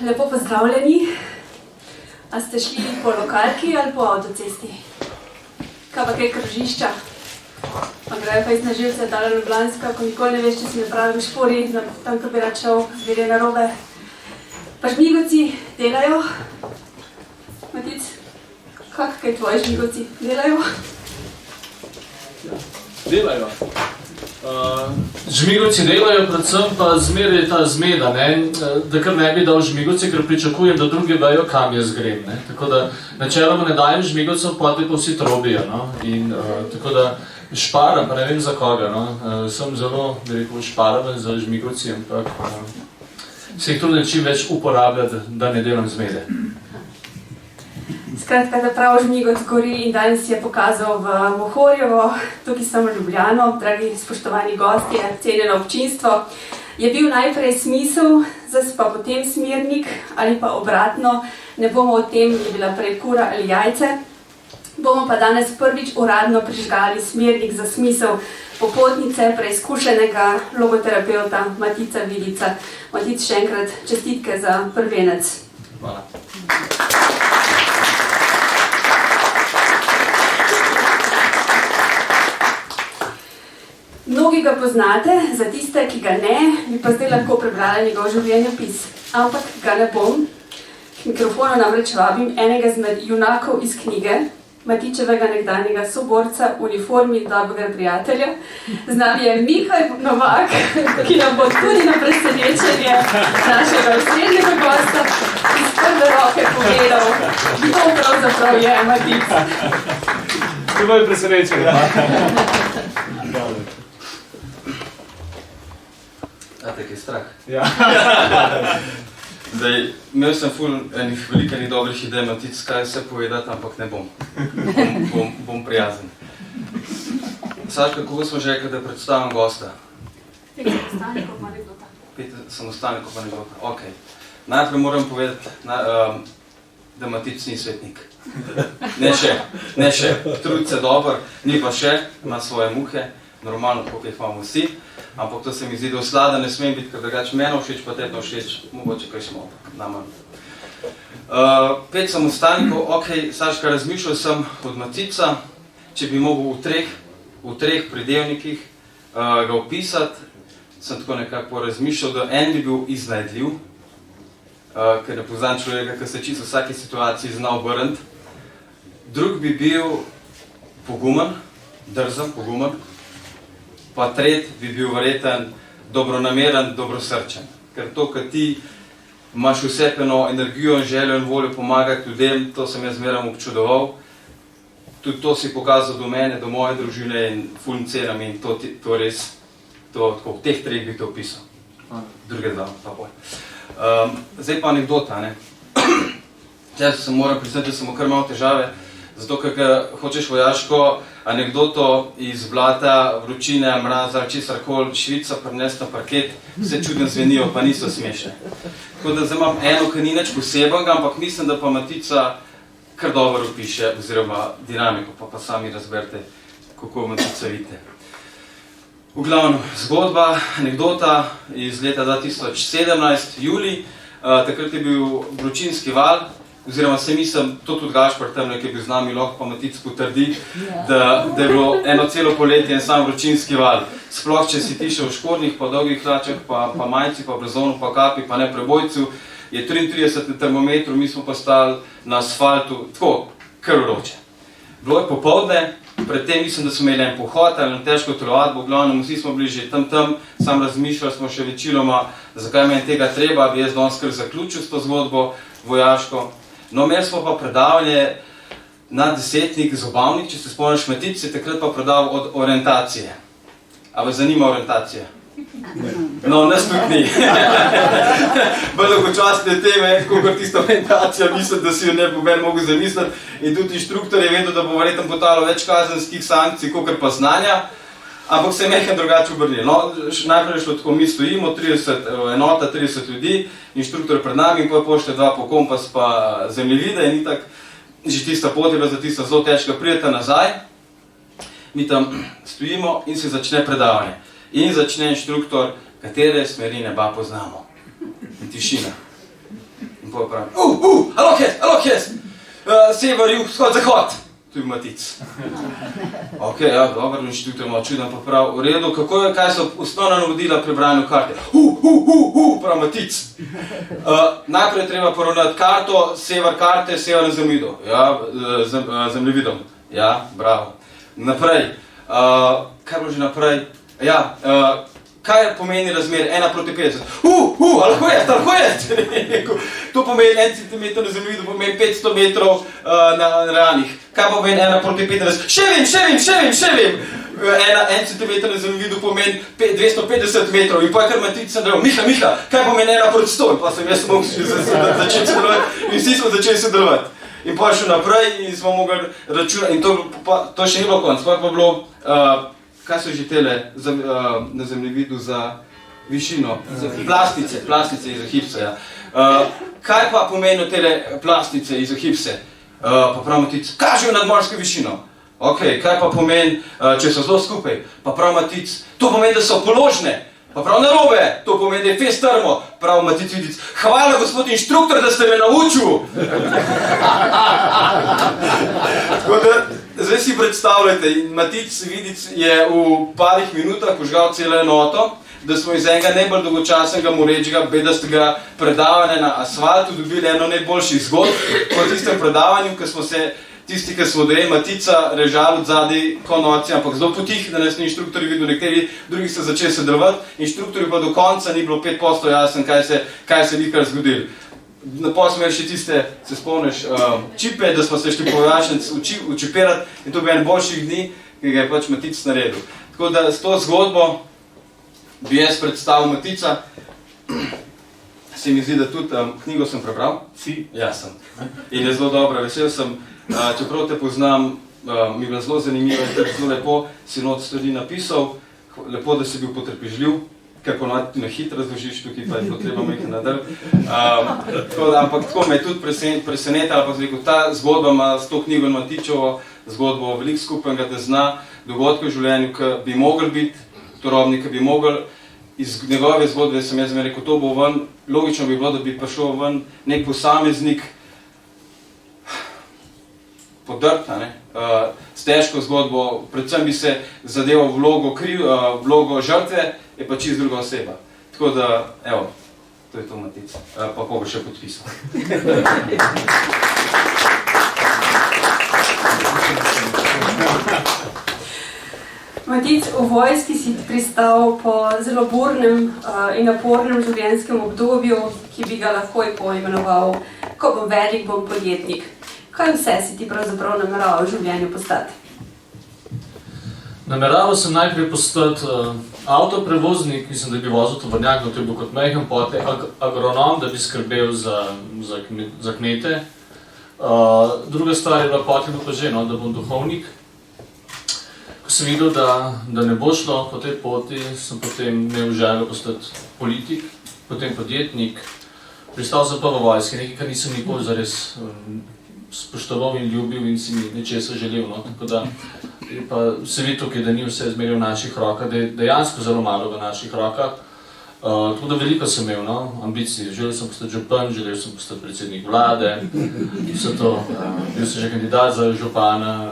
Lepo pozdravljeni. A ste šli po lokalki ali po avtocesti? Kaj pa kaj krožišča? Pa grejo pa iz na živce, dala Ljubljanska, ko nikoli ne veš, če si na pravem špori, tam, ko bi rad šel, zvelje narobe. Pa žmigovci delajo? Matic, kaj tvoji žmigovci delajo? Delajo. Žmigovci delajo, predvsem pa zmeraj ta zmeda, da kar ne bi dal žmigovci, ker pričakujem, da drugi vejo, kam jaz grem. Tako da načeloma ne dajem žmigovcev, potem pa vsi trobijo. Tako da šparam, pa ne vem za koga. Sem zelo, bi rekel, šparaven za žmigovci, ampak se jih trudim čim več uporabljati, da ne delam zmede. Skratka, da prav žmigoc gori in danes je pokazal v Mohorjevo, tukaj sem v Ljubljano, dragi spoštovani gostje, cenjeno občinstvo. Je bil najprej smisel, zdaj pa potem smernik ali pa obratno, ne bomo o tem, je bila prej kura ali jajce. Bomo pa danes prvič uradno prižgali smernik za smisel popotnice preizkušenega logoterapeuta Matica Vidica. Matic, še enkrat čestitke za prvenec. Hvala. Mnogi ga poznate, za tiste, ki ga ne, bi pa zdaj lahko prebrali njegov življenjepis. Ampak ga ne bom. K mikrofonu namreč vabim enega izmed junakov iz knjige, Matičevega nekdanjega soborca v uniformi dobrega prijatelja. Z nami je Mihaj Novak, ki nam bo tudi na presenečenje našega osrednjega gosta iz prve roke povedal, kdo pravzaprav je Matic. To bo presenečenje. A tako je strah? Ja. Zdaj, imel sem enih velikih dobrih idej, Matic, kaj vse povedati, ampak ne bom. Bom prijazen. Saška, koga smo že rekli, da predstavim gosta? 5 samostanikov pa anekdota. 5 samostanikov pa anekdota, okej. Najprej moram povedati, da Matic ni svetnik. Ne še. Trud se dobro, ni pa še, ima svoje muhe, normalno, koliko jih imamo vsi. Ampak to se mi zdi, da oslada ne smem biti, ker drugače meno všeč, pa tetno všeč, mogoče kaj smo nama. 5 samostanikov, okej, Saška, razmišljal sem od Matica, če bi mogel v treh pridevnikih ga opisati, sem tako nekako razmišljal, da en bi bil iznajdljiv, ker ne poznam človeka, ki se čisto v vsaki situaciji zna obrniti. Drug bi bil pogumen, drzen, pogumen. Pa tretji bi bil verjeten dobronameren, dobrosrčen. Ker to, kad ti imaš vsepeno energijo in željo in voljo pomagati ljudem, to sem jaz zmeraj občudoval. Tudi to si pokazal do mene, do moje družine in ful cenim in to res, tako, v teh treh bi to opisal. Druge dva, pa bolj. Zdaj pa anekdota, ne. Jaz se moram priznati, da sem kar malo težave, zato, ker hočeš vojaško anekdoto iz blata, vročine, mraza, česarkoli, Švica prinesti na parket, vse čudno zvenijo, pa niso smešne. Tako da zdaj imam eno, ki ni nič posebenega, ampak mislim, da pa Matica kar dobro opiše, oziroma dinamiko, pa sami razberite, kako Matica vidite. V glavnem, zgodba, anekdota iz leta 2017, julij, takrat je bil vročinski val, oziroma se mislim, to tudi Gašpar tam, ki je bil z nami, lahko pa Matic potrdi, da je bilo eno celo poletje en sam vročinski val. Sploh, če si ti še v škornjih, pa dolgih hlačah, pa majci, pa blazonu, pa kapi, pa ne prebojcu, je 33 na termometru, mi smo pa stali na asfaltu, tako, kar vroče. Bilo je popoldne, predtem mislim, da smo imeli en pohod ali težko telovadbo, v glavnem vsi smo bili že tam, sam razmišljali smo še večinoma, zakaj meni tega treba, bi jaz danes kar zaključil s to zgodbo vojaško. No, imeli smo pa predavanje na desetnik Zobavnik, če se spomniš, Matic je takrat pa predaval od orientacije. A vas zanima orientacija? No, nas tudi ni. Bolj dolgočasne teme, kot tista orientacija, mislim, da si jo ne bo meni mogel zamisliti. In tudi inštruktor je vedel, da bo verjetno potalo več kazenskih sankcij, kot pa znanja. Ampak se je nekaj drugače obrnilo. No, najprej je šlo tako, mi stojimo, 30 enota, 30 ljudi, inštruktor pred nami in pošlje 2 po kompas pa zemljevide in itak, že tista pot je bila za tista zelo težka, pridete nazaj, mi tam stojimo in se začne predavanje. In začne inštruktor, katere smeri neba poznamo. In tišina. In potem pravim, alo kjes, sever, jug, vzhod, zahod. To je Matic. Ok, ja, dobro, inštitut je malo čuden, pa prav, v redu, kaj so osnovna navodila pri branju karte? Prav Matic. Najprej treba poravnati karto, sever karte, severno zemljevido. Ja, zemljevidom. Ja, bravo. Naprej, kaj bilo že naprej? Ja, kaj pomeni razmer 1:50? Lahko je. To pomeni 1 cm na zemljevidu, pomeni 500 metrov na realnih. Kaj pomeni 1:50? Še vem. 1 cm na zemljevidu pomeni 250 metrov. In pa kar Matic sem rekel, Miha, kaj pomeni 1:100? In pa sem jaz mogel začeti sodelovati in vsi smo začeli sodelovati. In pa šel naprej in smo mogli računati. In to še ni bilo konc. Pa bilo, kaj so že tele na zemljevidu za višino? Plastice iz hipsa, ja. Kaj pa pomenijo tele plastice iz hipse? Pa prav Matic, kažejo nadmorsko višino. Ok, kaj pa pomeni, če so zelo skupaj? Pa prav Matic, to pomeni, da so položne. Pa prav narobe, to pomeni, da je fest strmo. Prav Matic Vidic, hvala gospod inštruktor, da ste me naučil. Tako da, zdaj si predstavljajte, Matic Vidic je v parih minutah požgal celo enoto, da smo iz enega najbolj dolgočasnega morečega bedastega predavanja na asfaltu dobili eno najboljših zgodb po tistem predavanju, ko smo se tisti, ki smo dojeli Matica, režali od zadaj konoci, ampak zelo potih, da nas ni inštruktori videl, nekateri drugi so začeli sodelovati, inštruktori pa do konca ni bilo 5% jasen, kaj se nikar zgodilo. Napol smo imeli še tiste, se spomniš, čipe, da smo se šli po vojašnic učipirati in to bi en boljših dni, ki ga je pač Matic naredil. Tako da s to zgodbo bi jaz predstavil Matica. Se mi zdi, da tudi knjigo sem prebral. Si? Ja, sem. In je zelo dobra, vesel sem. Čeprav te poznam, mi je bilo zelo zanimivo in zelo lepo si not stvari napisal. Lepo, da si bil potrpežljiv, ker ponovadi na hitro razložiš, tukaj pa je potreba nekaj nadalj. Ampak tako me je tudi presenetila, pa sem rekel, ta zgodba ima s to knjigo Matičevo zgodbo veliko skupnega, da zna dogodke v življenju, ki bi mogli biti turobni, ki bi mogli iz njegove zgodbe, sem jaz rekel, to bo ven, logično bi bilo, da bi prišel ven nek posameznik podrt, s težko zgodbo, predvsem bi se zadeval vlogo žrtve, je pa čisto druga oseba. Tako da, evo, to je to Matic, pa koga še podpisal. Matic, v vojski si pristal po zelo burnem in napornem življenjskem obdobju, ki bi ga lahko poimenoval, ko bom velik, bom podjetnik. Kaj vse si ti pravzaprav nameraval v življenju postati? Nameraval sem najprej postati avtoprevoznik, mislim, da bi vozil tovornjak, no to je bil kot majhen pote, agronom, da bi skrbel za kmete. Druga stvar je bila potem pa že, da bom duhovnik. Ko sem videl, da ne bo šlo po tej poti, sem potem imel željo postati politik, potem podjetnik. Pristal sem pa v vojski, nekaj, kar nisem nikoli zares spoštoval in ljubil in si mi nečesa želel. Tako da pa se vidi tukaj, da ni vse zmeraj v naših rokah, da je dejansko zelo malo v naših rokah. Tako da veliko sem imel ambicij. Želel sem postati župan, želel sem postati predsednik vlade, vse to, bil sem že kandidat za župana.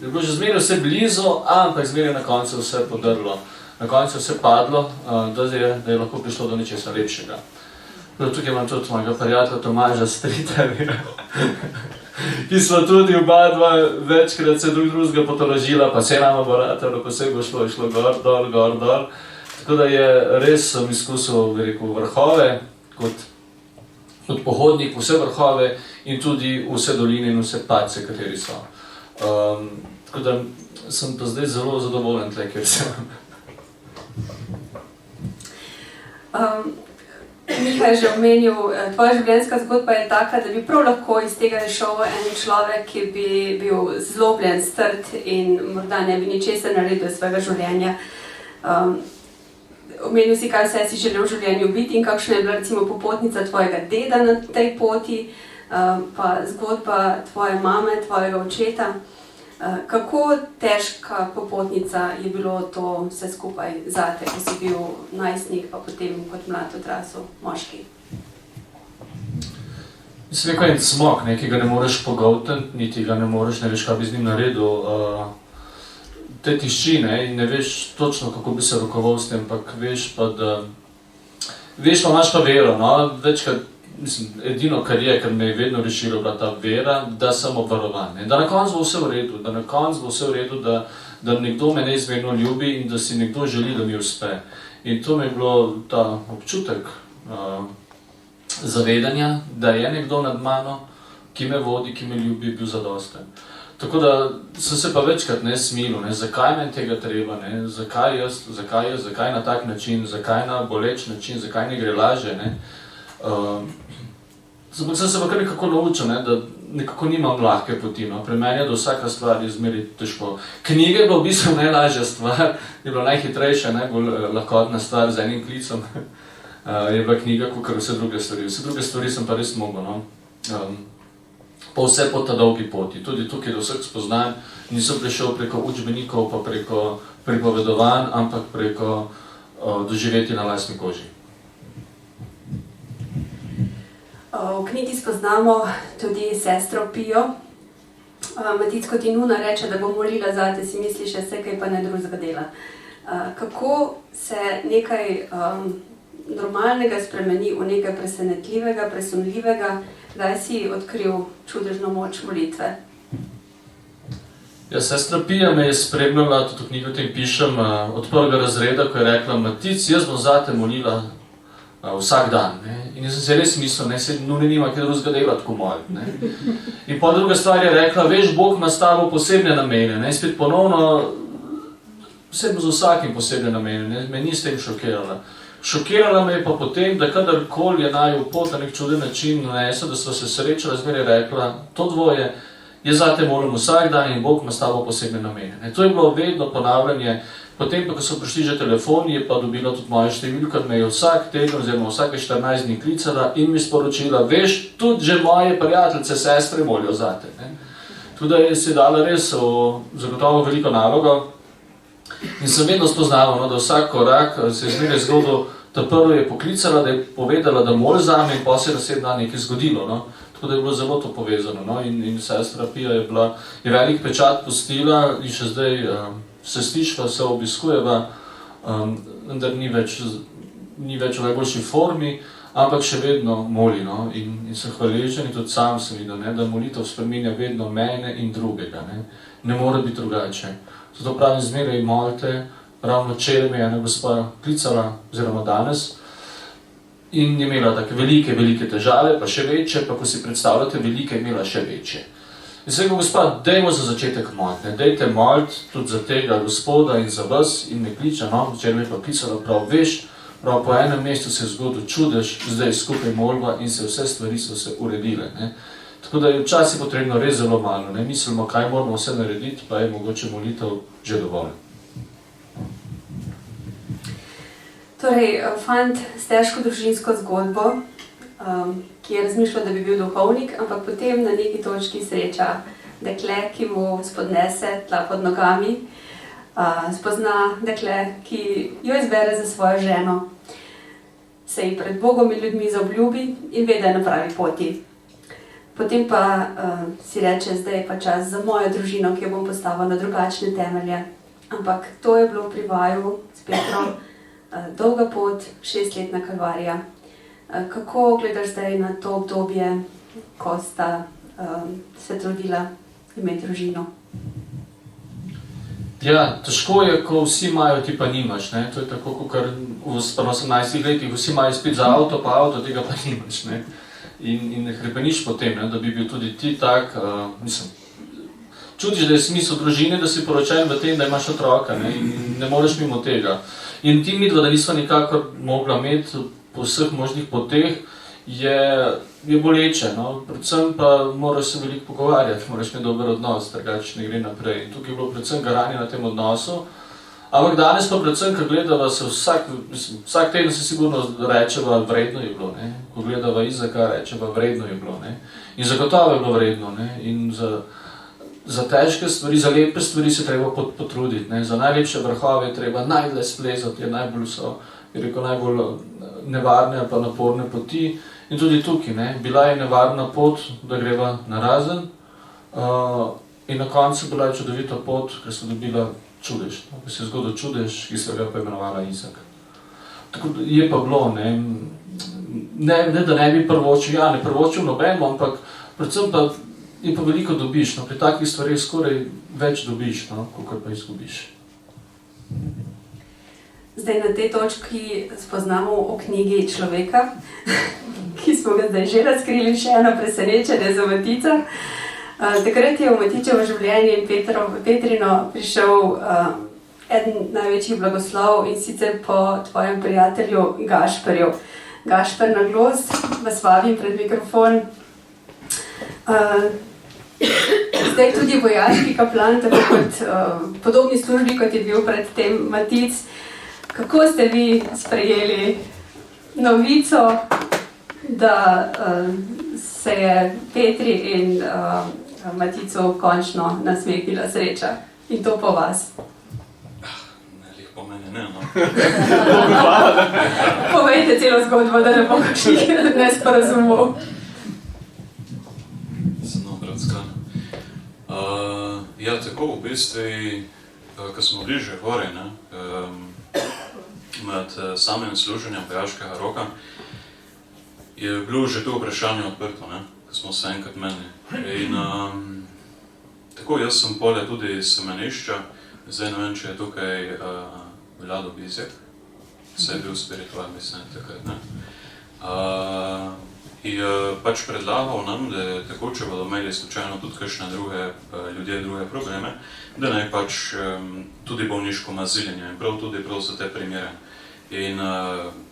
Je bilo že zmeraj vse blizu, ampak zmeraj na koncu vse podrlo. Na koncu vse padlo, da je lahko prišlo do nečesa lepšega. Tukaj imam tudi mojega prijatelja Tomaža Stritarja, ki smo tudi oba dva večkrat se drugega potolažila, pa se nama bo ratalo, pa se bo šlo gor, dol. Tako da je res sem izkusil, bi rekel, vrhove, kot pohodnik, vse vrhove in tudi vse doline in vse padce, kateri so. Tako da sem pa zdaj zelo zadovoljen tle, kjer sem. Miha je že omenil, tvoja življenjska zgodba je taka, da bi prav lahko iz tega šel en človek, ki bi bil zlobljen, strt in morda ne bi ničesar naredil svojega življenja. Omenil si, kaj vse si želel v življenju biti in kakšna je bila recimo popotnica tvojega deda na tej poti, pa zgodba tvoje mame, tvojega očeta. Kako težka popotnica je bilo to vse skupaj zate, ko si bil najstnik, pa potem kot mlad odrasel moški? Mislim, rekel en cmok, ki ga ne moreš pogoltniti, niti ga ne moreš, ne veš, kaj bi z njim naredil. Te tišči, in ne veš točno, kako bi se rokoval s tem, ampak veš pa, da veš pa, imaš pa vero, no, večkrat, mislim, edino, kar me je vedno rešilo, bila ta vera, da sem obvarovan, da na koncu bo vse v redu, da nekdo me neizmerno ljubi in da si nekdo želi, da mi uspe. In to mi je bilo ta občutek zavedanja, da je nekdo nad mano, ki me vodi, ki me ljubi, bil zadosten. Tako da sem se pa večkrat smilil, zakaj meni tega treba, zakaj jaz, zakaj na tak način, zakaj na boleč način, zakaj ne gre lažje. Sem se pa kar nekako naučil, da nekako nimam lahke poti. Pri meni je, da vsaka stvar je zmeri težko. Knjige je bila v bistvu najlažja stvar, je bila najhitrejša, najbolj lahkotna stvar z enim klicom. Je bila knjiga, kakor vse druge stvari. Vse druge stvari sem pa res mogel. Pa vse po ta dolgi poti. Tudi tukaj, da vseh spoznanj, nisem prišel preko učbenikov, pa preko pripovedovanj, ampak preko doživeti na lastni koži. V knjigi spoznamo tudi sestro Pijo. Maticko ti Nuna reče, da bo molila zate, si misliš, vse kaj pa ne drugega dela. Kako se nekaj normalnega spremeni v nekaj presenetljivega, presunljivega, kdaj si odkril čudežno moč molitve? Ja, sestra Pija me je spremljala, tudi v knjigi o tem pišem, od prvega razreda, ko je rekla, Matic, jaz bom zate molila vsak dan. In jaz sem se res mislil, se Nune nima kaj drugega dela tako moliti. In pa druga stvar je rekla, veš, Bog ima s tabo posebne namene. In spet ponovno, vse z vsakim posebne namene, me ni s tem šokirala. Šokirala me je pa potem, da kadarkoli je naju pot na nek čuden način nanesel, da sva se srečala, zmeraj rekla, to dvoje, jaz zate molim vsak dan in Bog ima s tabo posebne namene. To je bilo vedno ponavljanje. Potem pa, ko so prišli že telefoni, je pa dobila tudi moja številka, me je vsak teden oziroma vsake 14 dni klicala in mi sporočila, veš, tudi že moje prijateljice, sestre molijo zate. Tudi je si dala res zagotovo veliko nalogo. In sem vedno spoznal, da vsak korak se je zmeraj zgodil, ta prvo je poklicala, da je povedala, da moli zame in pa se je naslednji dan nekaj zgodilo. Tako da je bilo zelo to povezano. In sestra Pija je velik pečat pustila in še zdaj se slišva, se obiskujeva, vendar ni več v najboljši formi, ampak še vedno moli. In sem hvaležen in tudi sam sem videl, da molitev spreminja vedno mene in drugega. Ne more biti drugače. Zato pravim, zmeraj molite, ravno včeraj me je ena gospa klicala, oziroma danes, in je imela take velike, velike težave, pa še večje, pa ko si predstavljate, velike je imela še večje. In sem rekel, gospa, dajmo za začetek moliti, dajte moliti tudi za tega gospoda in za vas in me kliča, včeraj me je pa klicala, prav veš, prav po enem mestu se je zgodil čudež, zdaj skupaj molva in vse stvari so se uredile. Tako da je včasih potrebno res zelo malo. Mislimo, kaj moramo vse narediti, pa je mogoče molitev že dovolj. Torej, fant s težko družinsko zgodbo, ki je razmišljal, da bi bil duhovnik, ampak potem na neki točki sreča dekle, ki mu spodnese tla pod nogami, spozna dekle, ki jo izbere za svojo ženo, se ji pred Bogom in ljudmi zaobljubi in ve, da je na pravi poti. Potem pa si reče, zdaj je pa čas za mojo družino, ki jo bom postavil na drugačne temelje. Ampak to je bilo pri vaju s Petrom dolga pot, 6-letna kalvarija. Kako gledaš zdaj na to obdobje, ko sta se trudila imeti družino? Ja, težko je, ko vsi imajo, ti pa nimaš. To je tako, kot v 18 letih vsi imajo spet za avto, pa avto, tega pa nimaš. In ne hrepeniš potem, da bi bil tudi ti tak, čutiš, da je smisel družine, da si poročen v tem, da imaš otroka, in ne moreš mimo tega. In ti midva, da nisva nikakor mogla imeti po vseh možnih poteh, je boleče. Predvsem pa moraš se veliko pogovarjati, moraš imeti dober odnos, drugače ne gre naprej. In tukaj je bilo predvsem garanje na tem odnosu. Ampak danes pa predvsem, ko gledava se vsak teden se sigurno rečeva, vredno je bilo. Ko gledava Izaka, rečeva, vredno je bilo. In zagotovo je bilo vredno. In za težke stvari, za lepe stvari se treba potruditi. Za najlepše vrhove je treba najdlje splezati, je najbolj so, je rekel, najbolj nevarne pa naporne poti. In tudi tukaj, ne, bila je nevarna pot, da greva narazen, in na koncu bila je čudovita pot, ker so dobila čudež, no, ker se je zgodil čudež, ki se ga pa imenovala Izak. Tako da je pa bilo, ne da ne bi prvočil, ja, ne prvočil nobeno, ampak predvsem pa je pa veliko dobiš, no, pri takih stvarih skoraj več dobiš, no, kakor pa izgubiš. Zdaj na tej točki spoznamo o knjigi človeka, ki smo ga zdaj že razkrili, še eno presenečenje za Matica. Takrat je v Matičevo življenje in Petrino prišel eden največjih blagoslov, in sicer po tvojem prijatelju Gašperju. Gašper Naglos, vas vabim pred mikrofon. Zdaj tudi vojaški kaplan, tako kot podobni službi, kot je bil predtem Matic. Kako ste vi sprejeli novico, da se je Petri in Maticu končno nasmehnila sreča? In to po vas. Po meni ne, no. Povejte celo zgodbo, da ne bo kakšnih nesporazumov. Samo bratska. Ja, tako v bistvu, ko smo bili že gori, ne, med samim služenjem vojaškega roka, je bilo že to vprašanje odprto, ne, ko smo se enkrat menili. In tako, jaz sem polje tudi iz semenišča, zdaj ne vem, če je tukaj Vlado Bizjak, se je bil spiritual, mislim, takrat, ne. In pač predlagal nam, da tako, če bodo imeli slučajno tudi kakšne ljudje druge probleme, da naj pač tudi bolniško maziljenje in prav tudi prav za te primere. In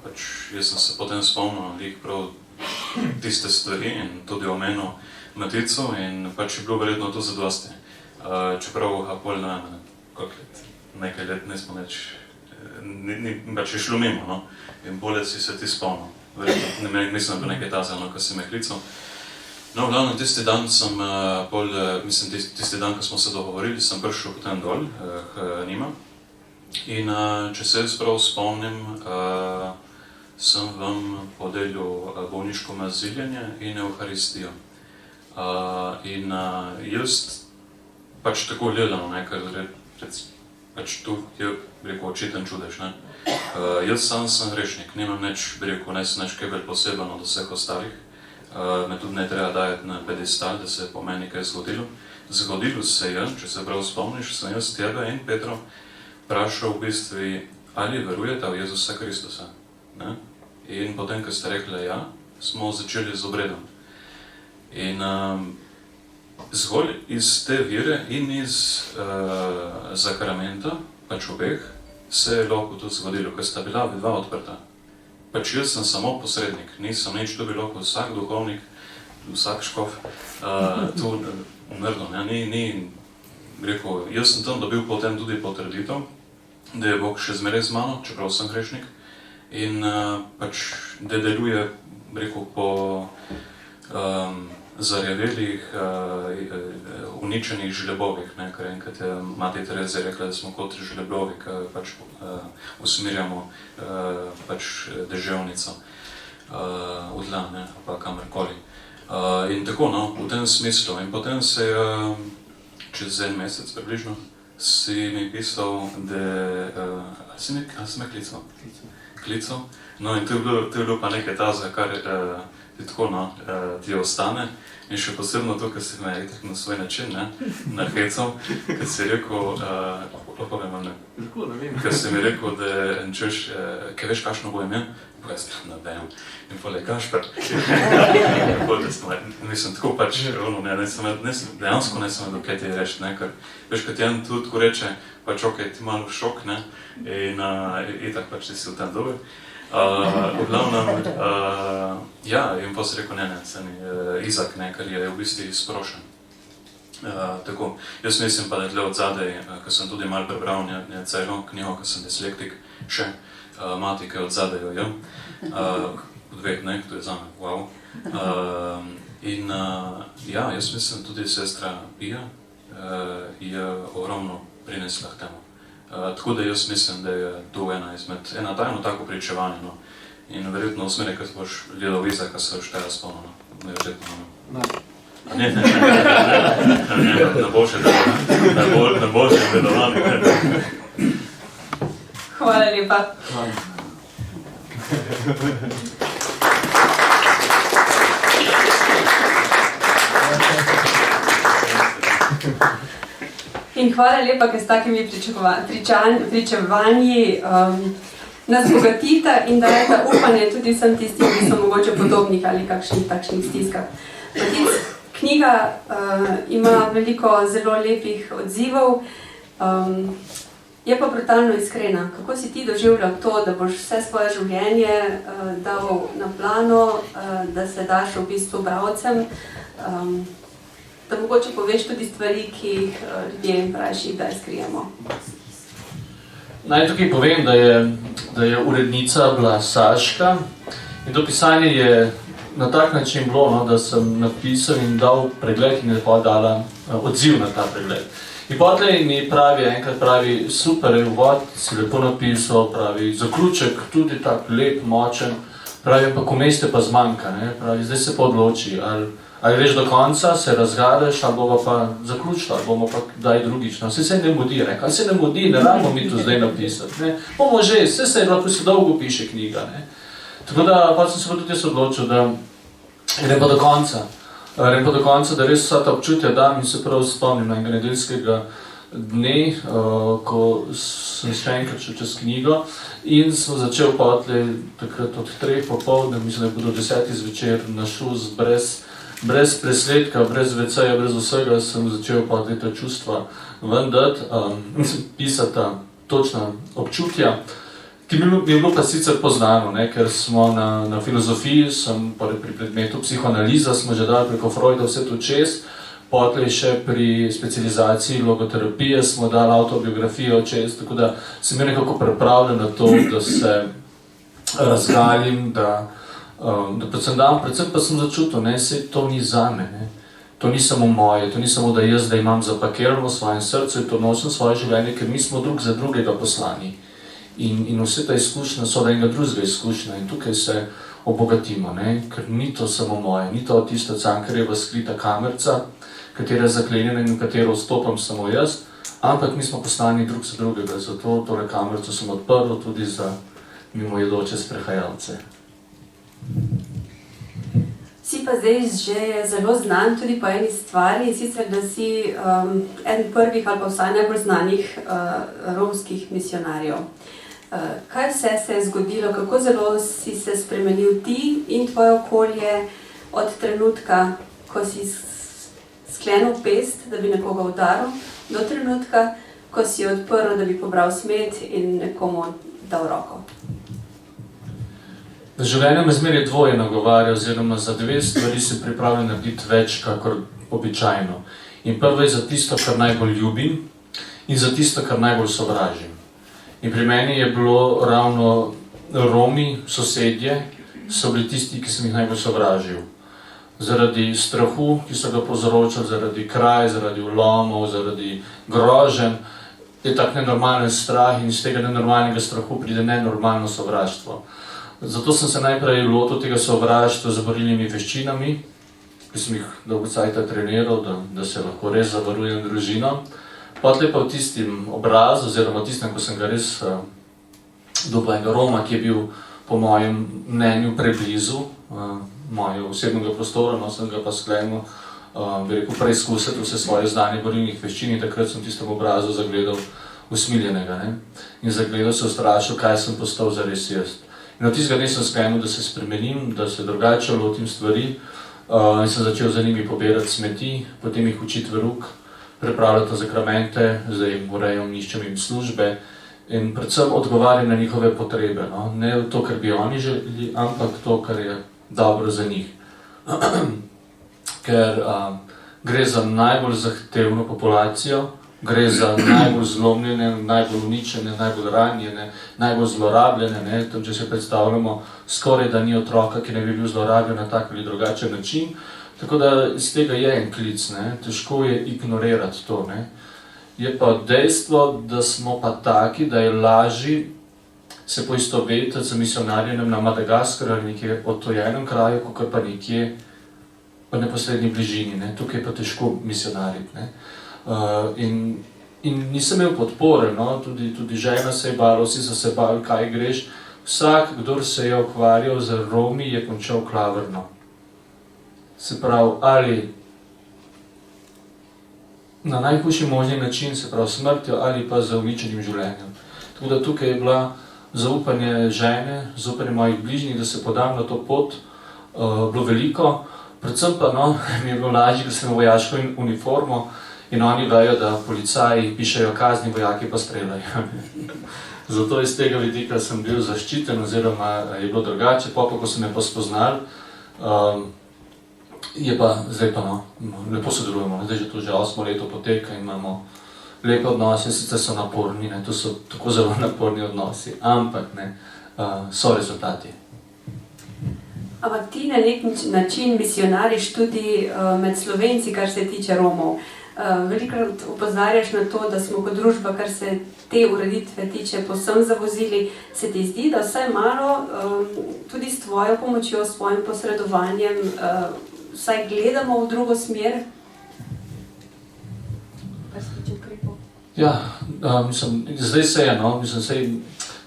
pač jaz sem se potem spomnil prav tiste stvari in tudi omenil Matico in pač je bilo verjetno to zadosti. Čeprav pol na nekaj let nismo več, pač je šlo mimo, no, in bolje si se ti spomnil. Mislim, da bo nekaj tazano, ko si me klical. No, v glavnem, tisti dan sem tisti dan, ko smo se dogovorili, sem prišel potem dol k njima. In če se jaz prav spomnim, sem vam podelil bolniško maziljenje in Evharistijo. In jaz pač tako gledam, ker pač tu je, rekel, očiten čudež, ne. Jaz sam sem grešnik, nimam neč, rekel, ne sem neč kaj bolj poseben od vseh ostalih. Me tudi ne treba dajati na pedestal, da se je po meni kaj zgodilo. Zgodilo se je, če se prav spomniš, sem jaz tebe in Petro vprašal v bistvu, ali verujete v Jezusa Kristusa, ne? In potem, ko ste rekli ja, smo začeli z obredom. In zgolj iz te vire in iz zakramenta, pač obeh, se je lahko to zgodilo, ker sta bila dva odprta. Pač jaz sem samo posrednik, nisem nič, to bi lahko vsak duhovnik, vsak škof to naredil, ne, ni, rekel, jaz sem tam dobil potem tudi potrditev, da je Bog še zmeraj z mano, čeprav sem grešnik, in pač, da deluje, rekel, po zarjavelih, uničenih žlebovih, ne, ker enkrat je mati Tereza rekla, da smo kot žlebovi, ki pač usmerjamo pač deževnico v tla, ne, pa kamorkoli. In tako, no, v tem smislu. In potem se je čez en mesec približno si mi pisal, da ali si me klical? Klical. No, in to je bilo pa nekaj taza, kar ti tako, no, ti ostane. In še posebno to, ker si me na svoj način, ne, nahecal, ker si rekel, ker si mi rekel, da češ, kaj veš, kakšno bo ime? Pa jaz nabejem. In pole, Gašper. Mislim, tako pač, dejansko ne sem vedel, kaj ti reči, ne, ker veš, kad ti en tudi tako reče, pač ok, ti malo šok, ne, in itak pač ti si v tem dober. V glavnem, ja, in pa si rekel, ne, Izak, ne, ker je v bistvu sprošen. Tako, jaz mislim pa, da tle od zadej, ko sem tudi malo prebral celo knjigo, ko sem dislektik še, mati, ki od zadej jo je, dveh, ne, to je zame, wow. In ja, jaz mislim, tudi sestra Pija je ogromno prinesla k temu. Tako da jaz mislim, da je to eno tajno tako pričevanje, no. In verjetno usmeri, ko boš gledal Viza, ko se boš tega spomnil. Ne, na boljše gledovanje. Hvala lepa. In hvala lepa, ker s takimi pričevanji nas bogatita in dajeta upanje tudi vsem tistim, ki so mogoče podobnih ali kakšnih takšnih stiskah. Knjiga ima veliko zelo lepih odzivov, je pa brutalno iskrena. Kako si ti doživljal to, da boš vse svoje življenje dal na plano, da se daš v bistvu bralcem, da mogoče poveš tudi stvari, ki jih ljudje rajši kdaj skrijemo? Naj tukaj povem, da je urednica bila Saška in to pisanje je na tak način bilo, no, da sem napisal in dal pregled in je pa dala odziv na ta pregled. In potlej mi pravi, enkrat pravi, super je uvod, si lepo napisal, pravi, zaključek tudi tak lep, močen, pravi, pa komeste pa zmanjka, ne, pravi, zdaj se pa odloči, ali greš do konca, se razgadaš, ali bomo pa zaključili, ali bomo pa daj drugič, no, vse se ne mudi, reka, ali se ne mudi, ne rabimo mi to zdaj napisati, ne, bomo že, vse se lahko se dolgo piše knjiga, ne. Tako da, pa sem se pa tudi jaz odločil, da grem pa do konca. Grem pa do konca, da res vsa ta občutja dam in se prav spomnim na enega nedeljskega dne, ko sem še enkrat šel čez knjigo in sem začel potlej takrat od 3 popoldne, mislim, da je bilo do 10 zvečer na šus, brez presledka, brez WC-ja, brez vsega, sem začel potlej ta čustva ven dati, pisati ta točna občutja, ki mi je bilo pa sicer poznano, ne, ker smo na filozofiji, sem pri predmetu psihoanaliza, smo že dali preko Freuda vse to čez, potlej še pri specializaciji logoterapije smo dali autobiografijo čez, tako da sem bil nekako pripravljen na to, da se razgalim, da predvsem dam, predvsem pa sem začutil, ne, se to ni zame, ne. To ni samo moje, to ni samo, da jaz da imam zapakirano v svojem srcu in to nosim svoje življenje, ker mi smo drug za drugega poslani. In vse ta izkušnja so da enega drugega izkušnja in tukaj se obogatimo, ne? Ker ni to samo moje, ni to tista Cankarjeva skrita kamerca, katera je zaklenjena in v katero vstopam samo jaz, ampak mi smo poslani drug za drugega, zato tole kamerco sem odprl tudi za mimojedoče sprehajalce. Si pa zdaj že zelo znan tudi po eni stvari, sicer da si eden prvih ali pa vsaj najbolj znanih romskih misionarjev. Kaj vse se je zgodilo, kako zelo si se spremenil ti in tvoje okolje od trenutka, ko si sklenil pest, da bi nekoga udaril, do trenutka, ko si odprl, da bi pobral smet in nekomu dal roko? V življenju me zmeraj dvoje nagovarja, oziroma za 2 stvari se pripravljam narediti več, kakor običajno. In prvo je za tisto, kar najbolj ljubim in za tisto, kar najbolj sovražim. In pri meni je bilo ravno Romi, sosedje, so bili tisti, ki sem jih najbolj sovražil. Zaradi strahu, ki so ga povzročali, zaradi kraj, zaradi vlomov, zaradi groženj, je tak nenormalen strah in iz tega nenormalnega strahu pride nenormalno sovraštvo. Zato sem se najprej lotil tega sovraštva z borilnimi veščinami, ki sem jih dolgo cajta treniral, da se lahko res zavarujem družino. Potlej pa v tistim obrazu, oziroma tistem, ko sem ga res dobil enega Roma, ki je bil po mojem mnenju preblizu mojega osebnega prostora, no sem ga pa sklenil, bi rekel, preizkusiti vse svoje znanje borilnih veščin in takrat sem tistem obrazu zagledal usmiljenega, ne? In zagledal se ustrašil, kaj sem postal zares jaz. In od tistega dne sem sklenil, da se spremenim, da se drugače lotim stvari in sem začel za njimi pobirati smeti, potem jih učiti veruk, pripravljati zakramente, zdaj urejam, iščem jim službe in predvsem odgovarjam na njihove potrebe, no? Ne to, kar bi oni želeli, ampak to, kar je dobro za njih. Ker gre za najbolj zahtevno populacijo, gre za najbolj zlomljene, najbolj uničene, najbolj ranjene, najbolj zlorabljene, ne? Tam, če se predstavljamo, skoraj da ni otroka, ki ne bi bil zlorabljen na tak ali drugačen način. Tako da iz tega je en klic, ne? Težko je ignorirati to. Ne? Je pa dejstvo, da smo pa taki, da je lažje se poistovetiti z misionarjem na Madagaskarju ali nekje odtojenem kraju, kot pa nekje v neposrednji bližini, ne. Tukaj je pa težko misionariti, ne. In nisem imel podpore, no, tudi žena se je bala, vsi so se bali, kaj greš. Vsak, kdor se je ukvarjal z Romi, je končal klavrno. Se pravi, ali na najhujši možni način, se pravi smrtjo, ali pa z uničenim življenjem. Tako da tukaj je bila zaupanje žene, zaupanje mojih bližnjih, da se podam na to pot, bilo veliko. Predvsem pa, no, mi je bilo lažje, da sem v vojaško uniformo in oni vejo, da policaji pišejo kazni, vojaki pa streljajo. Zato iz tega vidika sem bil zaščiten, oziroma je bilo drugače. Pa ko so me pa spoznali, je pa zdaj pa, no, lepo sodelujemo. Zdaj že to že 8 leto poteka in imamo lepe odnose, sicer so naporni, ne, to so tako zelo naporni odnosi, ampak ne, so rezultati. Ampak ti na nek način misionariš tudi med Slovenci, kar se tiče Romov. Velikokrat opozarjaš na to, da smo kot družba, kar se te ureditve tiče, povsem zavozili. Se ti zdi, da vsaj malo, tudi s tvojo pomočjo, s svojim posredovanjem, vsaj gledamo v drugo smer? Kar se tiče ukrepov? Ja, mislim, zdaj se je, no, mislim, se je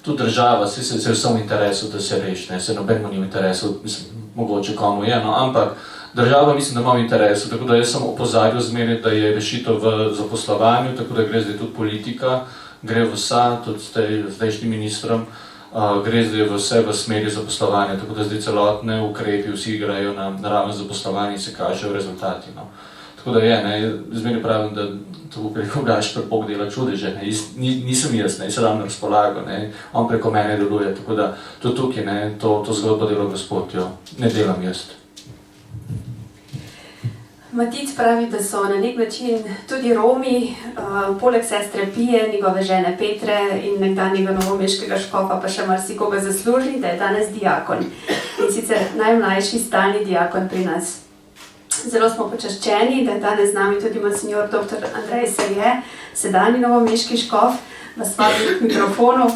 tudi država, se je vsem v interesu, da se reši, ne, se nobenemu ni v interesu, mislim, mogoče komu je, no, ampak država mislim, da ima v interesu, tako da jaz sem opozarjal zmeraj, da je rešitev v zaposlovanju, tako da gre zdaj tudi politika, gre vsa, tudi s zdajšnjim ministrom, gre zdaj vse v smeri zaposlovanja, tako da zdaj celotne ukrepi vsi igrajo na raven zaposlovanja in se kažejo rezultati, no. Tako da je, ne, zmeraj pravim, da tako preko Gašper Bog dela čudeže, ne, nisem jaz, ne, se dam na razpolago, ne, on preko mene deluje, tako da tudi tukaj, ne, to zgodbo dela Gospod, jo, ne delam jaz. Matic pravi, da so na nek način tudi Romi, poleg sestre Pije, njegove žene Petre in nekdanjega novomeškega škofa pa še marsikoga zaslužili, da je danes diakon. In sicer najmlajši stalni diakon pri nas. Zelo smo počaščeni, da je danes z nami tudi monsignor dr. Andrej Selje, sedanji novomeški škof, vas vabi k mikrofonu.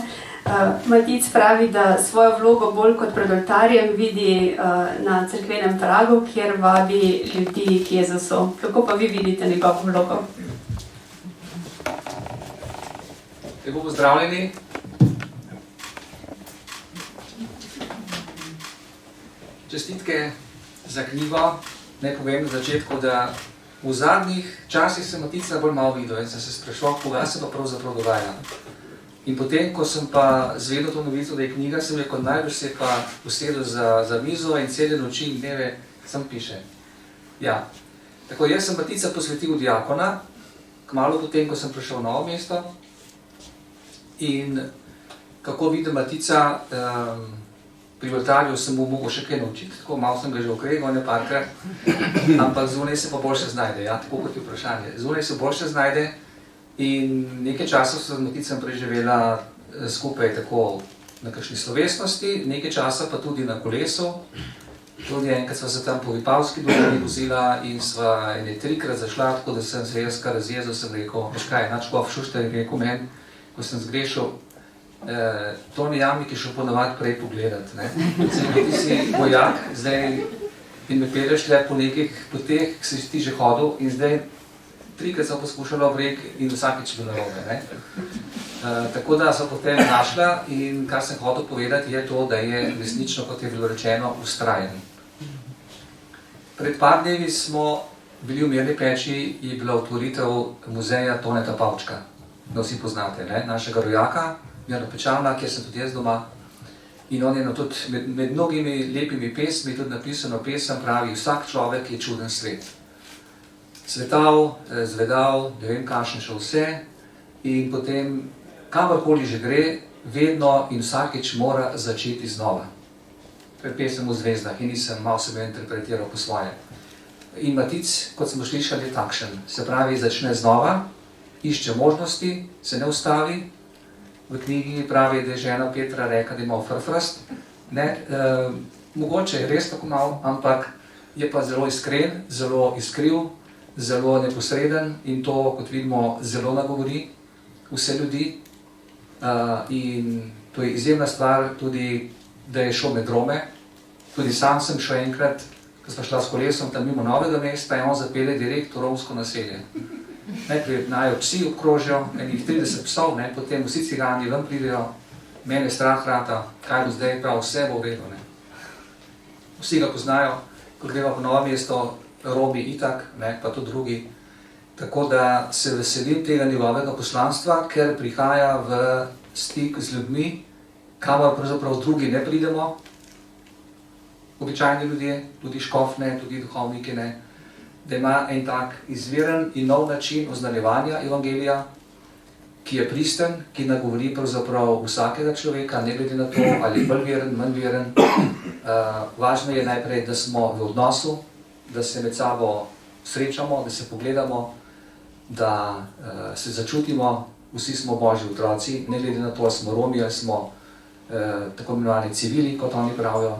Matic pravi, da svojo vlogo bolj kot pred oltarjem vidi na cerkvenem pragu, kjer vabi ljudi k Jezusu. Kako pa vi vidite njegovo vlogo? Lepo pozdravljeni. Čestitke za knjigo. Naj povem na začetku, da v zadnjih časih sem Matica bolj malo videl in sem se spraševal, kaj se pa pravzaprav dogaja. In potem, ko sem pa zvedel to novico, da je knjiga, sem rekel, najbrž se pa usedel za mizo in cele noči in dneve sem piše. Ja, tako jaz sem Matica posvetil diakona, kmalu potem, ko sem prišel v Novo mesto. In kako vidim Matica, pri oltarju sem mu mogel še kaj naučiti, tako malo sem ga že okregal, ne parkrat, ampak zunaj se pa boljše znajde, ja, tako kot je vprašanje. Zunaj se boljše znajde in nekaj časa sem z Maticem preživela skupaj tako na kakšni slovesnosti, nekaj časa pa tudi na kolesu. Tudi enkrat sva se tam po Vipavski dolini vozila in sva ene 3-krat zašla, tako da sem se jaz kar razjezil, sem rekel, veš kaj, nadškof Šuštar je rekel meni, ko sem zgrešil, to ni jamnik je šel ponavadi prej pogledat, ne. Ti si vojak, zdaj in me peleš le po nekih poteh, ki si ti že hodil in zdaj 3-krat sem poskušala obrek in vsakič bilo narobe, ne. Tako da sem potem našla in kar sem hotel povedati je to, da je resnično, kot je bilo rečeno, vztrajen. Pred par dnevi smo bili v Mirni Peči, je bila otvoritev muzeja Toneta Pavčka, da vsi poznate, ne, našega rojaka, Mirno Pečavna, kjer sem tudi jaz doma. In on je tudi med mnogimi lepimi pesmi tudi napisano pesem, pravi, vsak človek je čuden svet. Svetav, zvedav, ne vem kakšen še vse in potem kamorkoli že gre, vedno in vsakič mora začeti znova. To je pesem v zvezdah in nisem malo sebe interpretiral po svoje. In Matic, kot smo slišali, je takšen. Se pravi, začne znova, išče možnosti, se ne ustavi. V knjigi pravi, da je žena Petra rekla, da je malo frfrast. Mogoče je res tako malo, ampak je pa zelo iskren, zelo iskriv, zelo neposreden in to, kot vidimo, zelo nagovori vse ljudi. In To je izjemna stvar tudi, da je šel med Rome. Tudi sam sem šel enkrat, ko smo šla s kolesom tam mimo Novega mesta in on zapelje direkt v romsko naselje. Najprej najo psi obkrožijo, enih 30 psov, ne, potem vsi cigani ven pridejo, mene strah rata, kaj bo zdaj prav, vse bo v redu. Ne. Vsi ga poznajo, ko gremo po Novo mesto, Romi itak, ne, pa tudi drugi. Tako da se veselim tega njegovega poslanstva, ker prihaja v stik z ljudmi, kamor pravzaprav drugi ne pridemo, običajni ljudje, tudi škofne, tudi duhovniki, ne, da ima en tak izviren in nov način oznaljevanja evangelija, ki je pristen, ki nagovori pravzaprav vsakega človeka, ne glede na to, ali je bolj veren, manj veren. Važno je najprej, da smo v odnosu, da se med sabo srečamo, da se pogledamo, da se začutimo, vsi smo Božji otroci, ne glede na to, ali smo Romi, ali smo tako imenovani civili, kot oni pravijo.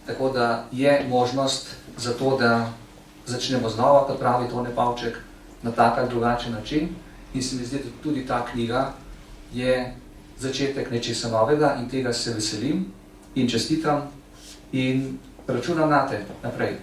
Tako da je možnost za to, da začnemo znova, kot pravi Tone Pavček, na tak ali drugačen način. In se mi zdi, da tudi ta knjiga je začetek nečesa novega in tega se veselim in čestitam in računam na te naprej.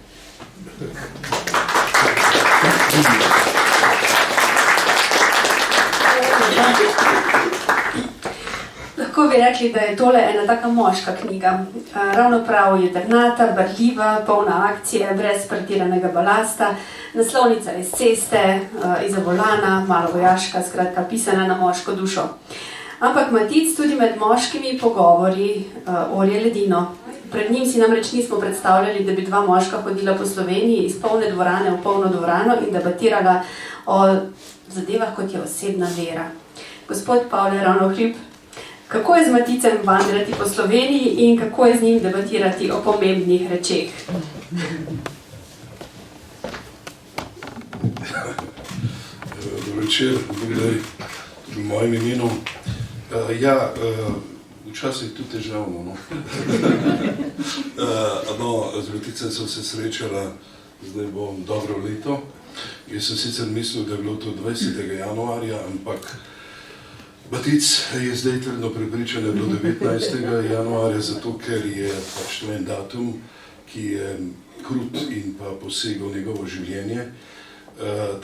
Lahko bi rekli, da je tole ena taka moška knjiga. Ravno prav jedrnata, barljiva, polna akcije, brez pretiranega balasta, naslovnica iz ceste, izza volana, malo vojaška, skratka pisana na moško dušo. Ampak Matic tudi med moškimi pogovori orje ledino. Pred njim si namreč nismo predstavljali, da bi dva moška hodila po Sloveniji iz polne dvorane v polno dvorano in debatirala o zadevah, kot je osebna vera. Gospod Pavle Ravnohrib, kako je z Maticem vandrati po Sloveniji in kako je z njim debatirati o pomembnih rečeh? Dobro večer, v mojem imenu. Včasih tudi težavno, no. Z Maticem sem se srečala, zdaj bom dobro leto. Jaz sem sicer mislil, da je bilo to 20. januarja, ampak Matic je zdaj trdno prepričan, da je bilo 19. januarja, zato ker je pač to en datum, ki je krut in pa posegel njegovo življenje.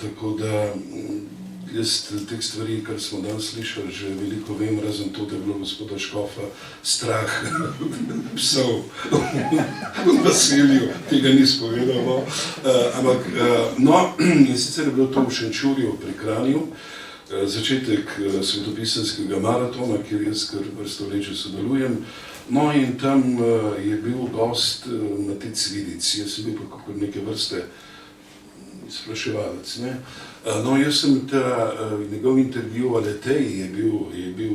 Tako da jaz teh stvari, kar smo danes slišali, že veliko vem, razen to, da je bilo gospoda Škofa strah psov v naselju, tega ni spovedal. Ampak, in sicer je bilo to v Šenčurju pri Kranju, začetek svetopisanskega maratona, kjer jaz kar vrsto let že sodelujem. No in tam je bil gost Matic Vidic, jaz sem bil pa kot neke vrste spraševalec. No, jaz sem njegov intervju o Leteji je bil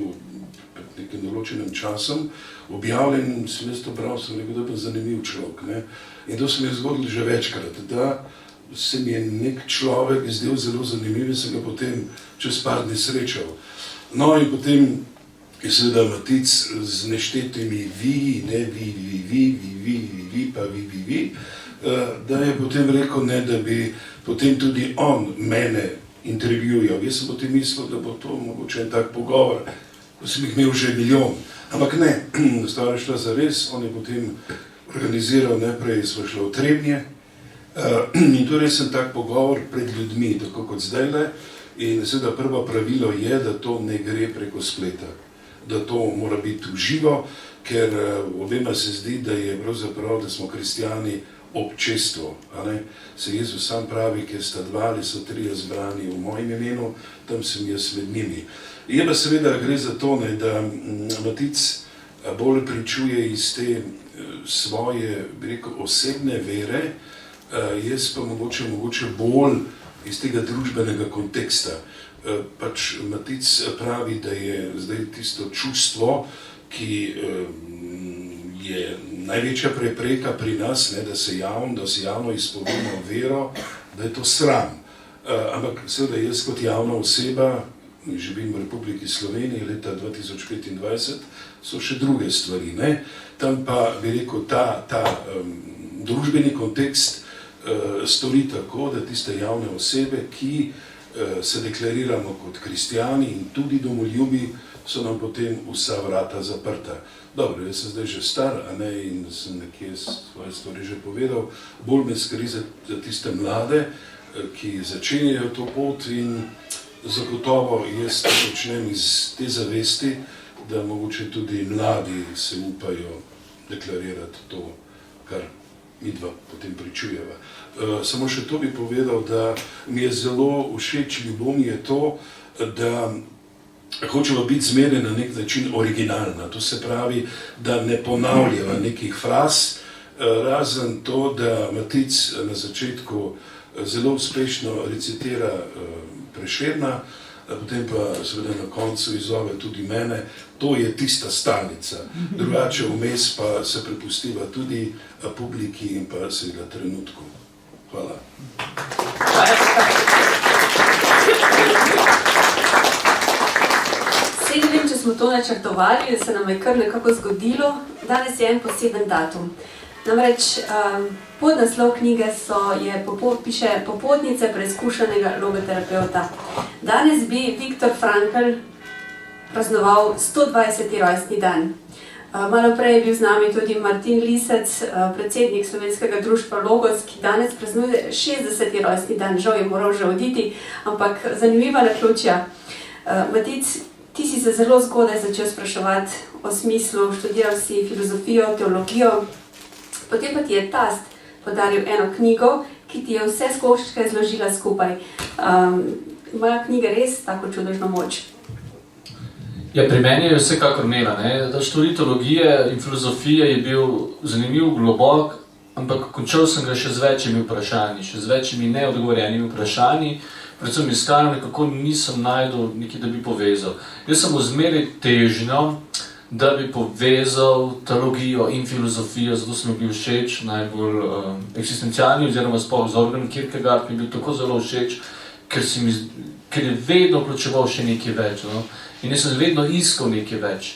pred nekim določenim časom objavljen, sem jaz to bral, sem rekel, da je pa zanimiv človek. In to se mi je zgodilo že večkrat, da se mi je nek človek zdel zelo zanimiv in sem ga potem čez par dni srečal. No in potem je seveda Matic z neštetimi vi, ne vi, pa vi, da je potem rekel, ne, da bi potem tudi on mene intervjujal. Jaz sem potem mislil, da bo to mogoče en tak pogovor, ko sem jih imel že milijon. Ampak ne, stvar je šla zares, on je potem organiziral, najprej smo šli v Trebnje in torej sem tak pogovor pred ljudmi, tako kot zdajle. In seveda prvo pravilo je, da to ne gre preko spleta, da to mora biti v živo, ker obema se zdi, da je pravzaprav, da smo kristjani občestvo. Se Jezus sam pravi, ker sta dva ali so trije zbrani v mojem imenu, tam sem jaz med njimi. Je pa seveda gre za to, da Matic bolj pričuje iz te svoje, bi rekel, osebne vere, jaz pa mogoče bolj iz tega družbenega konteksta. Pač Matic pravi, da je zdaj tisto čustvo, ki je največja prepreka pri nas, da se javno izpovemo vero, da je to sram. Ampak seveda jaz kot javna oseba, živim v Republiki Sloveniji leta 2025, so še druge stvari. Tam pa, bi rekel, ta družbeni kontekst stori tako, da tiste javne osebe, ki se deklariramo kot kristjani in tudi domoljubi, so nam potem vsa vrata zaprta. Dobro, jaz sem zdaj že star, a ne, in sem nekje svoje stvari že povedal. Bolj me skrbi za tiste mlade, ki začenjajo to pot, in zagotovo jaz to počnem iz te zavesti, da mogoče tudi mladi se upajo deklarirati to, kar midva potem pričujeva. Samo še to bi povedal, da mi je zelo všeč Ljubomi je to, da hočemo biti zmeraj na nek način originalna. To se pravi, da ne ponavljava nekih fraz, razen to, da Matic na začetku zelo uspešno recitira Prešerna, potem pa seveda na koncu izzove tudi mene. To je tista stalnica. Drugače vmes pa se prepustiva tudi publiki in pa seveda trenutku. Hvala. Ne vem, če smo to načrtovali, da se nam je kar nekako zgodilo. Danes je en poseben datum. Namreč podnaslov knjige piše Popotnice preizkušenega logoterapeuta. Danes bi Viktor Frankl praznoval 120. rojstni dan. Malo prej je bil z nami tudi Martin Lisec, predsednik Slovenskega društva Logos, ki danes praznuje 60. rojstni dan. Žal je moral že oditi, ampak zanimiva naključja. Matic, ti si se zelo zgodaj začel spraševati o smislu, študiral si filozofijo, teologijo, potem pa ti je tast podaril eno knjigo, ki ti je vse skoščke zložila skupaj. Ima knjiga res tako čudežno moč? Ja, pri meni je vsekakor imela. Študij teologije in filozofije je bil zanimiv, globok, ampak končal sem ga še z večjimi vprašanji, še z večjimi neodgovorjenimi vprašanji, predvsem iskalno nekako nisem najdel nekaj, da bi povezal. Jaz sem zmeraj težnjo, da bi povezal teologijo in filozofijo, zato sem bil všeč, najbolj eksistencialni, oziroma sploh Zorgan Kierkegaard mi je bil tako zelo všeč, ker je vedno vključeval še nekaj več. No? In jaz sem vedno iskal nekaj več.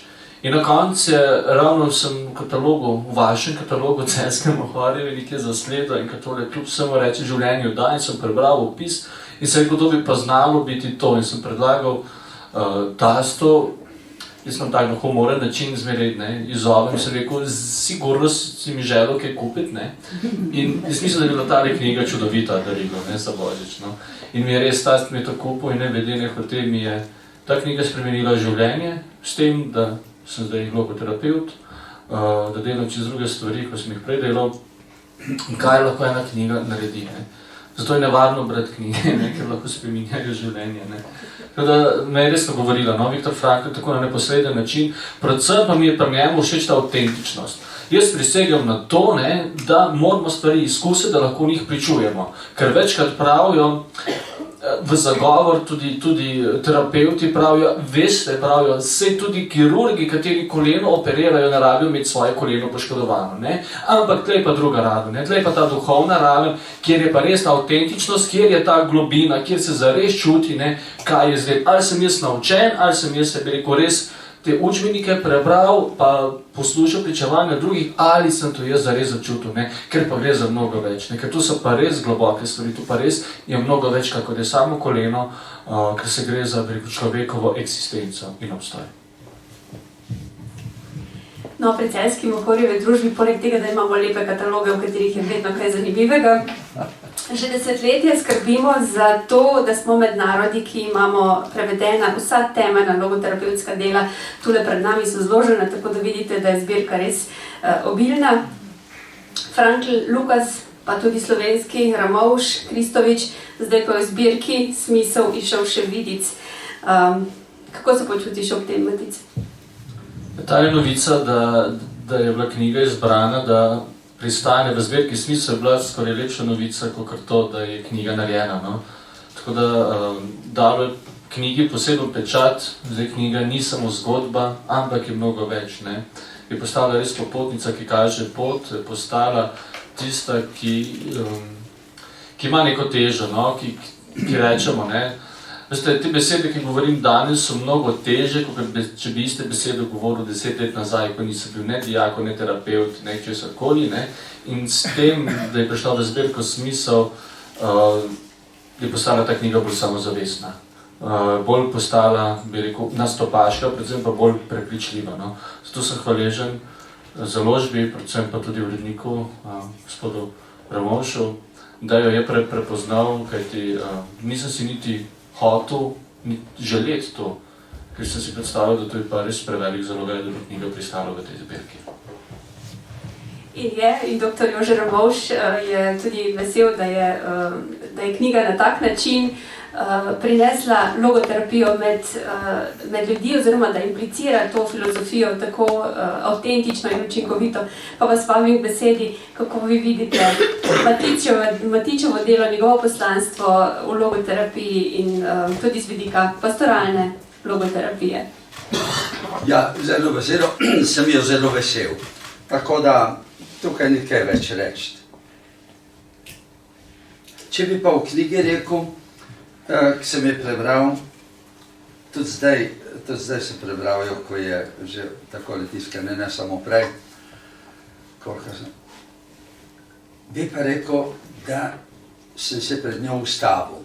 In na koncu je, ravno sem v katalogu, v vašem katalogu Celjskem Mohorju nekaj zasledil in katole kljub vsemu reči življenju da, in sem prebral opis in sem rekel, to bi pa znalo biti to. In sem predlagal tastu, jaz sem tak na humoren način zmeraj izzovem, sem rekel, sigurno si mi želel kaj kupiti, ne? In jaz mislim, da je bila ta knjiga čudovita darilo, ne, za Božič, no. In mi je res tast mi je to kupil in nevedene hote mi je ta knjiga spremenila življenje, s tem, da sem zdaj logoterapeut, da delam čez druge stvari, ko sem jih prej delal, in kaj lahko ena knjiga naredi, ne. Zato je nevarno brati knjige, ne, ker lahko spreminjajo življenje, ne. Tako da me je res govorila, no, Viktor Frankl, tako na neposreden način, predvsem pa mi je pri njemu všeč ta avtentičnost. Jaz prisegam na to, ne, da moramo stvari izkusiti, da lahko njih pričujemo. Ker večkrat pravijo, v zagovor tudi terapeuti pravijo, veste, pravijo, saj tudi kirurgi, kateri koleno operirajo, ne rabijo imeti svoje koleno poškodovano, ne? Ampak tle pa druga raven, ne? Tle pa ta duhovna raven, kjer je pa res ta avtentičnost, kjer je ta globina, kjer se zares čuti, ne, kaj je zdaj, ali sem jaz naučen, ali sem jaz, bi rekel, res te učbenike prebral, pa poslušal pričevanja drugih, ali sem to jaz zares začutil, ne? Ker pa gre za mnogo več, ne? Ker tu so pa res globoke stvari, tu pa res je mnogo več, kako je samo koleno, ker se gre za, bi rekel, človekovo eksistenco in obstoj. No, pri Celjski Mohorjevi družbi, poleg tega, da imamo lepe kataloge, v katerih je vedno kaj zanimivega, že desetletje skrbimo za to, da smo med narodi, ki imamo prevedena vsa temeljna logoterapevtska dela. Tule pred nami so zložena, tako da vidite, da je zbirka res obilna. Frankl, Lukas, pa tudi slovenski, Ramovš, Kristovič, zdaj pa v zbirki Smisel išel še vidic. Kako se počutiš ob tem, Matic? Ta je novica, da je bila knjiga izbrana, da pristane v zbirki Smisel, je bila skoraj lepša novica, kot to, da je knjiga narejena, no. Tako da dalo je knjigi poseben pečat, zdaj knjiga ni samo zgodba, ampak je mnogo več, ne. Je postala res popotnica, ki kaže pot, je postala tista, ki ima neko težo, no, ki rečemo, ne. Veste, te besede, ki govorim danes, so mnogo teže, kot če bi iste besede govoril 10 let nazaj, ko nisem bil ne dijak, ne terapeut, ne česarkoli, ne. In s tem, da je prišla v zbirko Smisel, je postala ta knjiga bolj samozavestna. bolj postala, bi rekel, nastopaška, predvsem pa bolj prepričljiva. No. Zato sem hvaležen založbi, predvsem pa tudi uredniku, gospodu Ramovšu, da jo je prepoznal, kajti nisem si niti hotel želeti to, ker sem si predstavil, da to je pa res prevelik zalogaj, da bi knjiga pristala v tej zbirki. In dr. Jože Ramovš je tudi vesel, da je knjiga na tak način prinesla logoterapijo med ljudi, oziroma da implicira to filozofijo tako avtentično in učinkovito. Pa vas vabim k besedi, kako vi vidite Matičevo delo, njegovo poslanstvo v logoterapiji in tudi z vidika pastoralne logoterapije. Ja, zelo veselo, sem jo zelo vesel. Tako da tukaj ni kaj več reči. Če bi pa v knjigi rekel, ki sem je prebral, tudi zdaj sem prebral jo, ko je že tako tiskane, ne samo prej, koliko sem. Bi pa rekel, da sem se pred njo ustavil.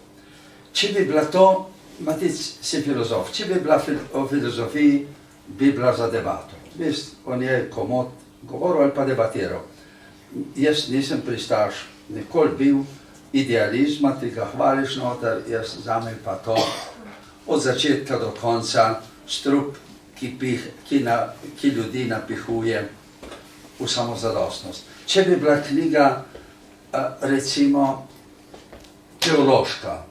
Če bi bila to, Matic si filozof, če bi bila o filozofiji, bi bila za debato. Veste, o njej komod govoril ali pa debatiral. Jaz nisem pristaš nikoli bil idealizma, ti ga hvališ noter, jaz zame pa to od začetka do konca strup, ki ljudi napihuje v samozadostnost. Če bi bila knjiga recimo teološka,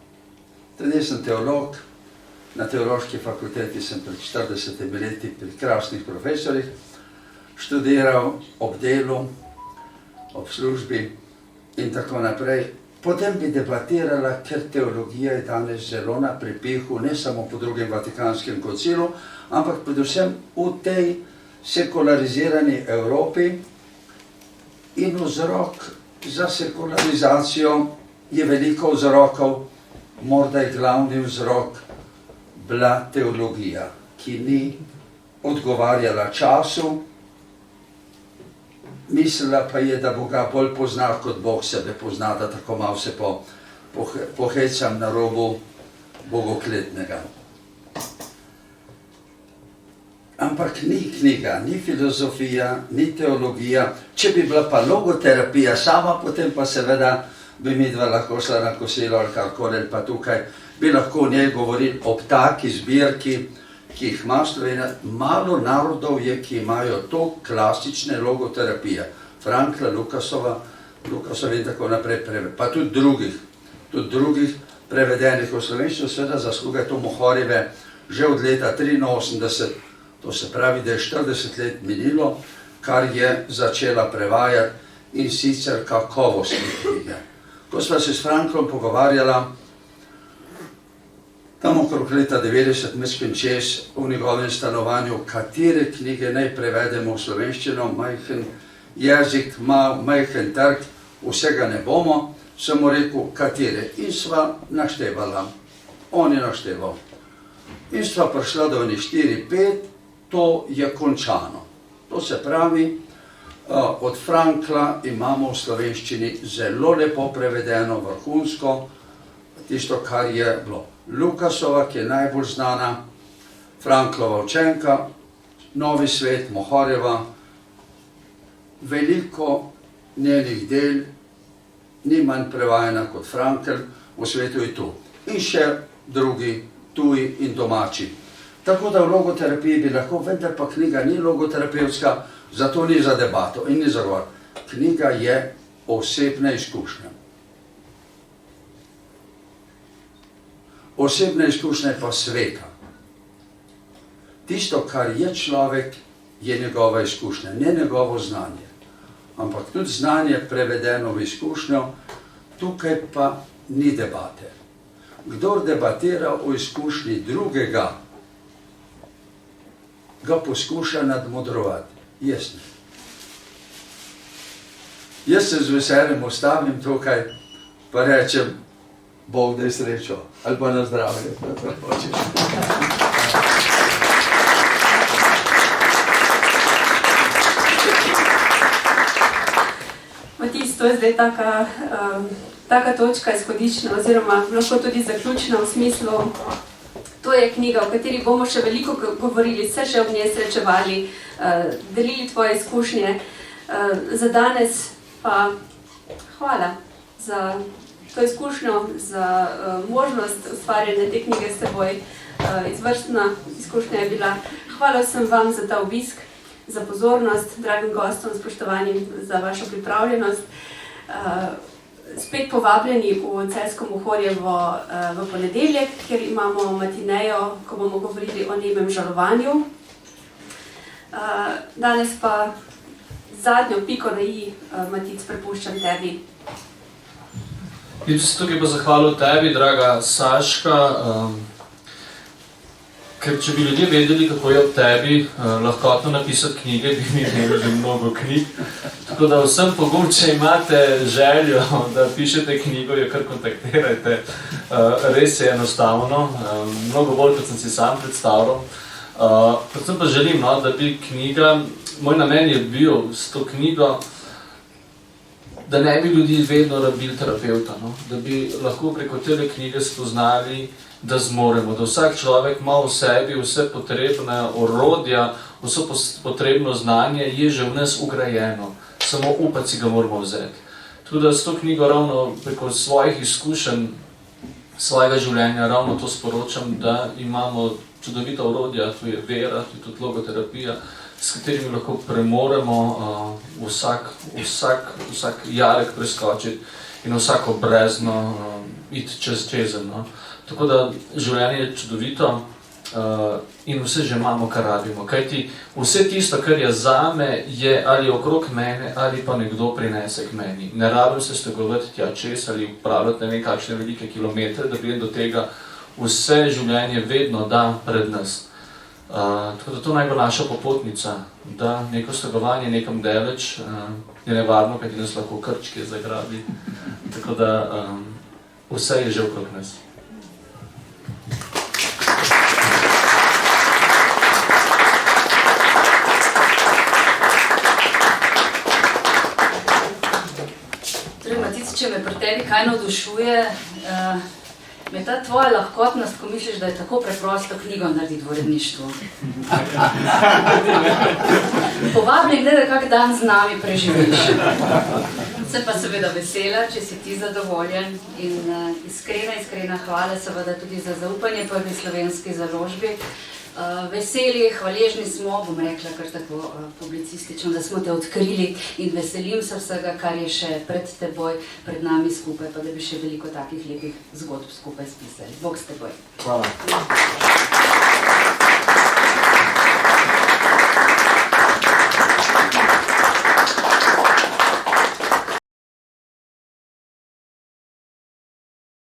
tudi sem teolog, na teološki fakulteti sem pred 40 leti pri krasnih profesorjih študiral ob delu, ob službi in tako naprej. Potem bi debatirala, ker teologija je danes zelo na prepihu, ne samo po drugem Vatikanskem koncilu, ampak predvsem v tej sekularizirani Evropi in vzrok za sekularizacijo je veliko vzrokov, morda je glavni vzrok bila teologija, ki ni odgovarjala času, mislila pa je, da Boga bolj pozna, kot Bog sebe pozna, da tako malo se pohecam na robu bogokletnega. Ampak ni knjiga, ni filozofija, ni teologija. Če bi bila pa logoterapija sama, potem pa seveda bi midva lahko šla na kosilo ali karkoli, pa tukaj bi lahko o njej govorili ob taki zbirki, ki jih ima Slovenija. Malo narodov je, ki imajo to klasične logoterapije. Frankla, Lukasova in tako naprej, pa tudi drugih prevedenih v slovenščino, seveda zasluga to Mohorjeve že od leta 83, to se pravi, da je 40 let minilo, kar je začela prevajati in sicer kakovostne knjige. Ko sva se s Franklom pogovarjala, tam okrog leta 90, meskim čez, v njegovem stanovanju, katere knjige naj prevedemo v slovenščino, majhen jezik, majhen trg, vsega ne bomo, sem mu rekel, katere. In sva naštevala. On je našteval. In sva prišla do 4-5, to je končano. To se pravi, od Frankla imamo v slovenščini zelo lepo prevedeno, vrhunsko, tisto, kar je bilo. Lukasova, ki je najbolj znana, Franklova učenka, Novi svet, Mohorjeva, veliko njenih del ni manj prevajena kot Frankl, v svetu je tu. In še drugi, tuji in domači. Tako da v logoterapiji bi lahko, vendar pa knjiga ni logoterapevtska, zato ni za debato in ni za govor. Knjiga je osebna izkušnja. Osebna izkušnja je pa sveta. Tisto, kar je človek, je njegova izkušnja, ne njegovo znanje. Ampak tudi znanje prevedeno v izkušnjo, tukaj pa ni debate. Kdor debatira o izkušnji drugega, ga poskuša nadmodrovati. Jaz ne. Jaz se z veseljem ostavim tukaj, pa rečem, Bog daj srečo, ali pa na zdravje. Matic, to je zdaj taka točka izhodiščna, oziroma lahko tudi zaključna v smislu To je knjiga, o kateri bomo še veliko govorili, se še ob njej srečevali, delili tvoje izkušnje. Za danes pa hvala za to izkušnjo, za možnost ustvarjanja te knjige s teboj. Izvrstna izkušnja je bila. Hvala vsem vam za ta obisk, za pozornost, dragim gostom, spoštovanim za vašo pripravljenost. Spet povabljeni v Celjsko Mohorjevo v ponedeljek, kjer imamo matinejo, ko bomo govorili o nemem žalovanju. Danes pa zadnjo piko na i, Matic, prepuščam tebi. In se tukaj pa zahvalil tebi, draga Saška, ker če bi ljudje vedeli, kako je ob tebi lahkotno napisati knjige, bi mi imeli mnogo knjig. Tako da vsem pogum, če imate željo, da pišete knjigo, jo kar kontaktirajte. Res je enostavno, mnogo bolj, kot sem si sam predstavljal. Predvsem pa želim, da bi knjiga, moj namen je bil s to knjigo, da ne bi ljudi vedno rabili terapeuta, da bi lahko preko te knjige spoznali, da zmoremo, da vsak človek ima v sebi vse potrebne orodja, vse potrebno znanje je že v nas ugrajeno, samo upati si ga moramo vzeti. Tudi da s to knjigo ravno preko svojih izkušenj, svojega življenja ravno to sporočam, da imamo čudovita orodja, tu je vera, tu je tudi logoterapija, s katerimi lahko premoremo vsak jarek preskočiti in vsako brezno iti čezen. Tako da življenje je čudovito in vse že imamo, kar rabimo. Kajti vse tisto, kar je zame, je ali okrog mene, ali pa nekdo prinese k meni. Ne rabim se stegovati tja čez ali upravljati ne vem kakšne velike kilometre, da pridem do tega. Vse življenje vedno da pred nas. Tako da to naj bo naša popotnica, da neko stegovanje nekam daleč je nevarno, kajti nas lahko krčke zagrabi. Tako da vse je že okrog nas. Matic, če me pri tebi kaj navdušuje, je ta tvoja lahkotnost, ko misliš, da je tako preprosto knjigo narediti v uredništvu. Povabljeni, da kak dan z nami preživiš. Sem pa seveda vesela, če si ti zadovoljen in iskrena hvala seveda tudi za zaupanje prvi slovenski založbi. Veseli, hvaležni smo, bom rekla kar tako publicistično, da smo te odkrili in veselim se vsega, kar je še pred teboj, pred nami skupaj, pa da bi še veliko takih lepih zgodb skupaj spisali. Bog s teboj. Hvala.